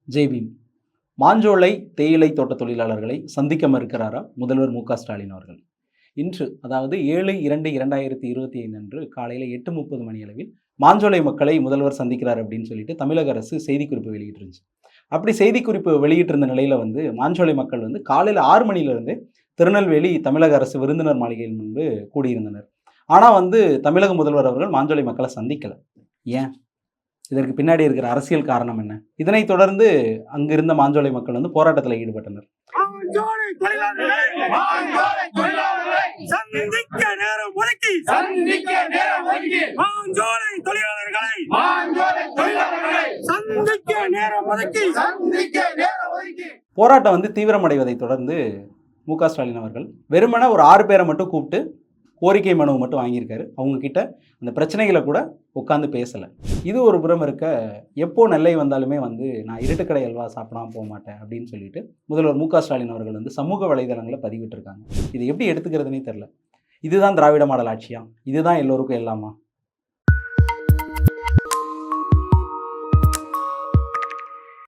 ஜெய்பீம். மாஞ்சோலை தேயிலை தோட்ட தொழிலாளர்களை சந்திக்க மறுக்கிறாரா முதல்வர் மு.க.ஸ்டாலின் அவர்கள்? இன்று அதாவது 7/2/2025 அன்று காலையில் 8:30 மணி அளவில் மாஞ்சோலை மக்களை முதல்வர் சந்திக்கிறார் அப்படின்னு சொல்லிட்டு தமிழக அரசு செய்திக்குறிப்பு வெளியிட்டிருந்துச்சு. அப்படி செய்திக்குறிப்பு வெளியிட்டிருந்த நிலையில் மாஞ்சோலை மக்கள் காலையில் 6 மணியிலிருந்து திருநெல்வேலி தமிழக அரசு விருந்தினர் மாளிகையில் முன்பு கூடியிருந்தனர். ஆனால் தமிழக முதல்வர் அவர்கள் மாஞ்சோலை மக்களை சந்திக்கலை. ஏன்? இதற்கு பின்னாடி இருக்கிற அரசியல் காரணம் என்ன? இதனைத் தொடர்ந்து அங்கிருந்த மாஞ்சோலை மக்கள் போராட்டத்தில் ஈடுபட்டனர். போராட்டம் தீவிரமடைவதை தொடர்ந்து மு.க.ஸ்டாலின் அவர்கள் வெறுமனே ஒரு 6 பேரை மட்டும் கூப்பிட்டு கோரிக்கை மனுவை மட்டும் வாங்கியிருக்காரு. அவங்க கிட்ட அந்த பிரச்சனைகளை கூட உட்காந்து பேசலை. இது ஒரு புறம் இருக்க, எப்போ நெல்லை வந்தாலுமே நான் இருட்டுக்கடை அல்வா சாப்பிடாம போக மாட்டேன் அப்படின்னு சொல்லிட்டு முதல்வர் மு.க.ஸ்டாலின் அவர்கள் சமூக வலைதளங்களை பதிவிட்டிருக்காங்க. இது எப்படி எடுத்துக்கிறதுனே தெரில. இதுதான் திராவிட மாடல் ஆட்சியா? இதுதான் எல்லோருக்கும் எல்லாமா?